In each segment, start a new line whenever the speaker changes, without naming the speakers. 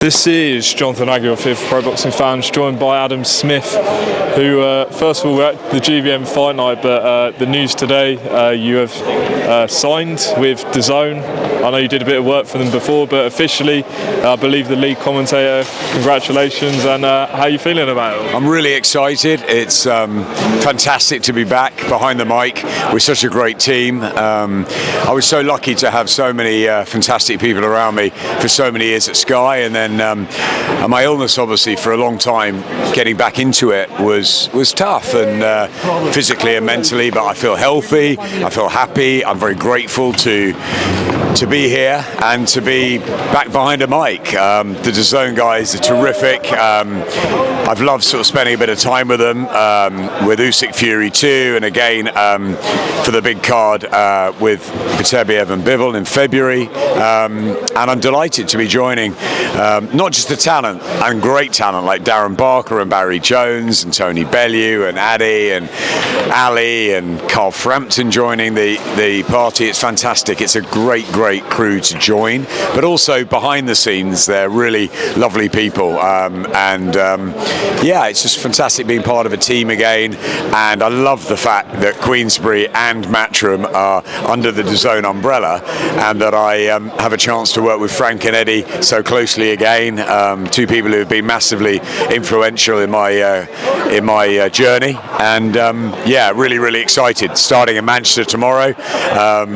This is Jonathan Aguilar of Pro Boxing Fans, joined by Adam Smith, who first of all we're at the GBM fight night, but the news today, you have signed with DAZN. I know you did a bit of work for them before, but officially, I believe the lead commentator. Congratulations, and how are you feeling about it?
I'm really excited. It's fantastic to be back behind the mic with such a great team. I was so lucky to have so many fantastic people around me for so many years at Sky, and then my illness, obviously, for a long time, getting back into it was tough, and physically and mentally. But I feel healthy. I feel happy. I'm very grateful to be here and to be back behind a mic. The DAZN guys are terrific. I've loved sort of spending a bit of time with them, with Hughie Fury too, and again for the big card with Beterbiev and Bivol in February. And I'm delighted to be joining not just the talent and great talent like Darren Barker and Barry Jones and Tony Bellew and Addy and Ali and Carl Frampton joining the party. It's fantastic. It's a great crew to join, but also behind the scenes they're really lovely people, yeah, it's just fantastic being part of a team again. And I love the fact that Queensberry and Matchroom are under the DAZN umbrella, and that I have a chance to work with Frank and Eddie so closely again, two people who have been massively influential in my journey. And yeah, really excited. Starting in Manchester tomorrow, a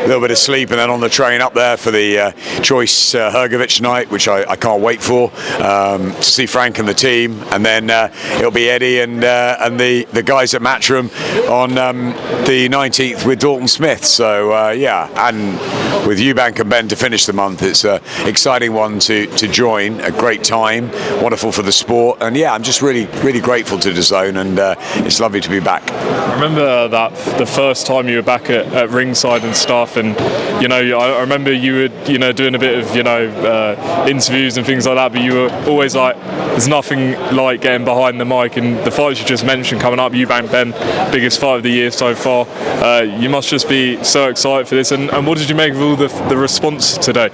little bit of sleep, and then on the train up there for the Joyce-Hrgovic night, which I can't wait for, to see Frank and the team. And then it'll be Eddie and the guys at Matchroom on the 19th with Dalton Smith. So yeah, and with Eubank and Benn to finish the month. It's an exciting one to join, a great time, wonderful for the sport. And yeah, I'm just really grateful to DAZN, and it's lovely to be back.
I remember that the first time you were back at ringside and stuff, and you know, I remember you were doing a bit of interviews and things like that, but you were always like, there's nothing like getting behind the mic. And the fights you just mentioned coming up, Eubank Benn, biggest fight of the year so far, you must just be so excited for this. And what did you make of all the response today?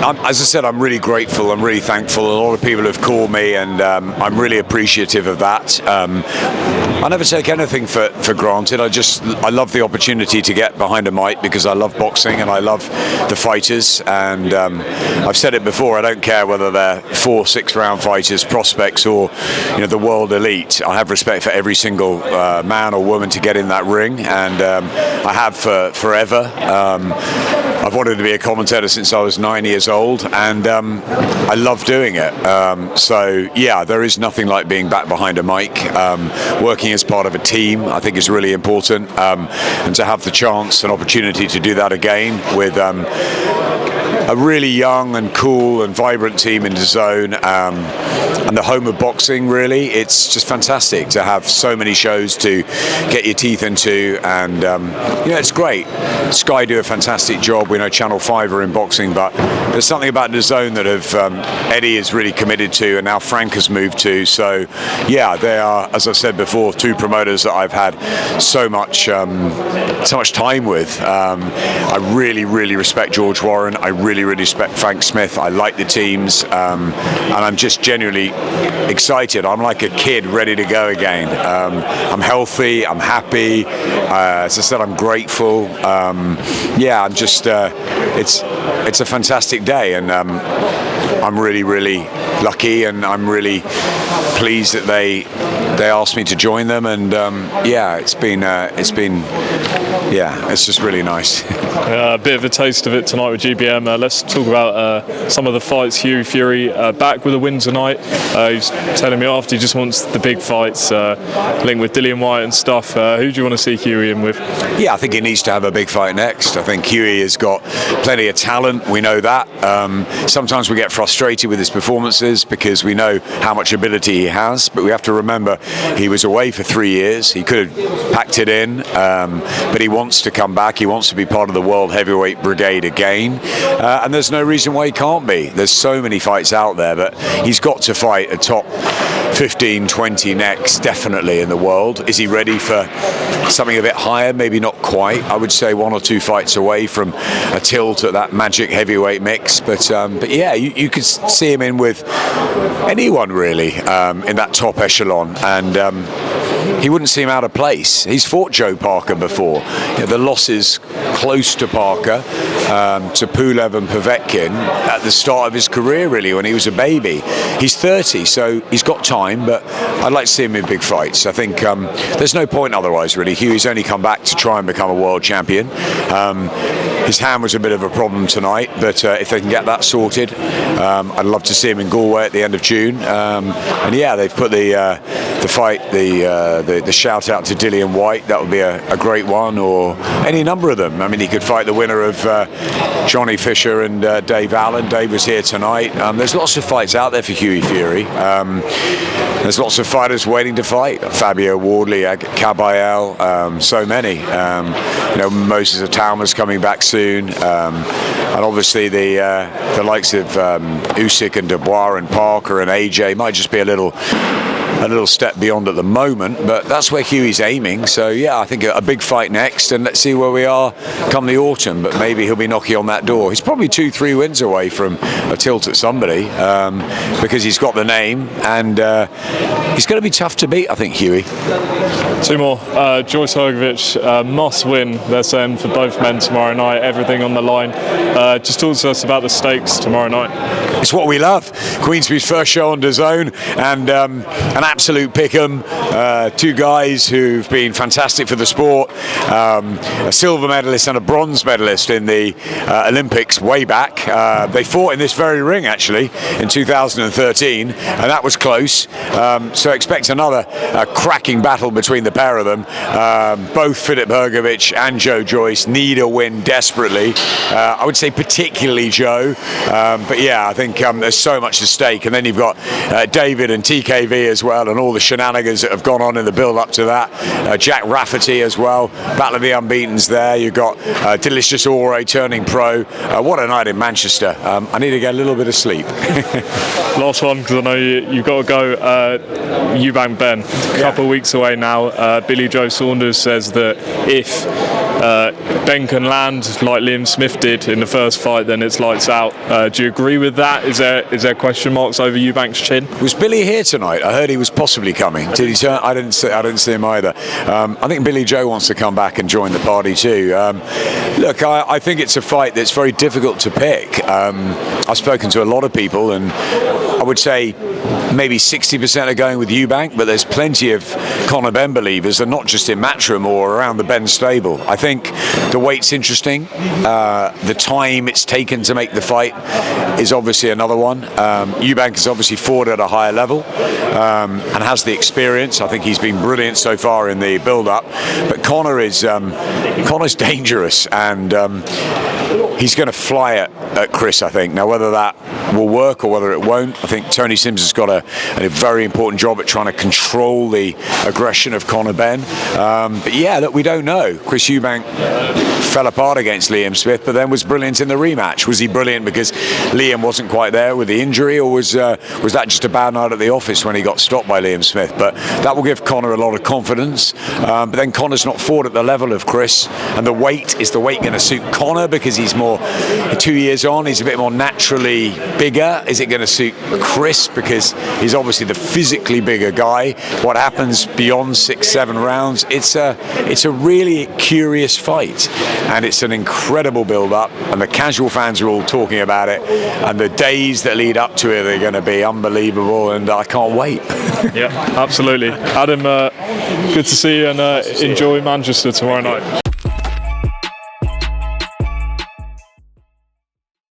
As I said, I'm really grateful. I'm really thankful. A lot of people have called me, and I'm really appreciative of that. I never take anything for granted. I love the opportunity to get behind a mic because I love boxing and I love the fighters. And I've said it before, I don't care whether they're 4-6 round fighters, prospects, or the world elite. I have respect for every single man or woman to get in that ring, and I have for forever. I've wanted to be a commentator since I was 9 years old, and I love doing it. So yeah, there is nothing like being back behind a mic. Working as part of a team, I think, is really important, and to have the chance and opportunity to do that again with a really young and cool and vibrant team in DAZN, and the home of boxing, really. It's just fantastic to have so many shows to get your teeth into, and it's great. Sky do a fantastic job. We know Channel 5 are in boxing, but there's something about DAZN that Eddie is really committed to, and now Frank has moved to. So yeah, they are, as I've said before, two promoters that I've had so much time with. I really respect George Warren. I really respect Frank Smith. I like the teams, and I'm just genuinely excited. I'm like a kid ready to go again. I'm healthy, I'm happy, as I said, I'm grateful. Yeah, I'm just it's a fantastic day, and I'm really lucky, and I'm really pleased that they asked me to join them. And yeah, it's just really nice.
A bit of a taste of it tonight with GBM. Let's talk about some of the fights. Hughie Fury back with a win tonight. He's telling me after he just wants the big fights, linked with Dillian Whyte and stuff. Who do you want to see Hughie in with?
Yeah, I think he needs to have a big fight next. I think Hughie has got plenty of talent. We know that. Sometimes we get frustrated with his performances because we know how much ability he has, but we have to remember he was away for 3 years. He could have packed it in, but he wants to come back. He wants to be part of the World Heavyweight Brigade again, and there's no reason why he can't be. There's so many fights out there, but he's got to fight a top 15, 20 next, definitely in the world. Is he ready for something a bit higher? Maybe not quite. I would say 1 or 2 fights away from a tilt at that magic heavyweight mix. But yeah, you could see him in with anyone really in that top echelon, and he wouldn't seem out of place. He's fought Joe Parker before. The losses close to Parker, to Pulev and Povetkin at the start of his career, really, when he was a baby. He's 30, so he's got time, but I'd like to see him in big fights. I think there's no point otherwise, really. Hughie's only come back to try and become a world champion. His hand was a bit of a problem tonight, but if they can get that sorted, I'd love to see him in Galway at the end of June. And yeah, they've put the fight, the shout out to Dillian White. That would be a great one, or any number of them. I mean, he could fight the winner of Johnny Fisher and Dave Allen. Dave was here tonight. There's lots of fights out there for Hughie Fury. There's lots of fighters waiting to fight. Fabio Wardley, Kabayel, so many. Moses Atauma's coming back soon, and obviously the likes of Usyk and Dubois and Parker and AJ might just be a little step beyond at the moment, but that's where Hughie's aiming. So yeah, I think a big fight next, and let's see where we are come the autumn. But maybe he'll be knocking on that door. He's probably 2-3 wins away from a tilt at somebody, because he's got the name, and he's going to be tough to beat, I think, Hughie.
2 more. Joyce-Hrgovic must win, they're saying, for both men tomorrow night. Everything on the line. Just talk to us about the stakes tomorrow night.
It's what we love. Queensbury's first show on DAZN, and an absolute pick'em. 2 guys who've been fantastic for the sport. A silver medalist and a bronze medalist in the Olympics way back. They fought in this very ring, actually, in 2013, and that was close. So expect another cracking battle between the pair of them. Both Filip Hrgovic and Joe Joyce need a win desperately. I would say particularly Joe, but yeah, I think there's so much at stake. And then you've got David and TKV as well, and all the shenanigans that have gone on in the build up to that. Jack Rafferty as well, Battle of the Unbeatens there. You've got Delicious Ore turning pro. What a night in Manchester. I need to get a little bit of sleep.
Last one, because I know you've got to go. Eubank Ben, a couple of weeks away now. Billy Joe Saunders says that if Ben can land like Liam Smith did in the first fight, then it's lights out. Do you agree with that? Is there question marks over Eubank's chin?
Was Billy here tonight? I heard he was possibly coming. Did he turn? I didn't see him either. I think Billy Joe wants to come back and join the party too. Look, I think it's a fight that's very difficult to pick. I've spoken to a lot of people, and I would say maybe 60% are going with Eubank, but there's plenty of Conor Benn believers, and not just in Matchroom or around the Benn stable. I think the weight's interesting. The time it's taken to make the fight is obviously another one. Eubank has obviously fought at a higher level and has the experience. I think he's been brilliant so far in the build-up. But Conor's dangerous, and he's going to fly at Chris, I think. Now, whether that will work or whether it won't, I think Tony Sims has got a very important job at trying to control the aggression of Conor Benn. But yeah, look, we don't know. Chris Eubank fell apart against Liam Smith, but then was brilliant in the rematch. Was he brilliant because Liam wasn't quite there with the injury, or was that just a bad night at the office when he got stopped by Liam Smith? But that will give Conor a lot of confidence. But then Conor's not fought at the level of Chris, and the weight going to suit Conor because he's more 2 years on, he's a bit more naturally bigger? Is it going to suit Chris because he's obviously the physically bigger guy? What happens beyond 6-7 rounds? It's a really curious fight, and it's an incredible build-up, and the casual fans are all talking about it, and the days that lead up to it are going to be unbelievable, and I can't wait.
Yeah, absolutely. Adam, good to see you, and enjoy Manchester tomorrow night.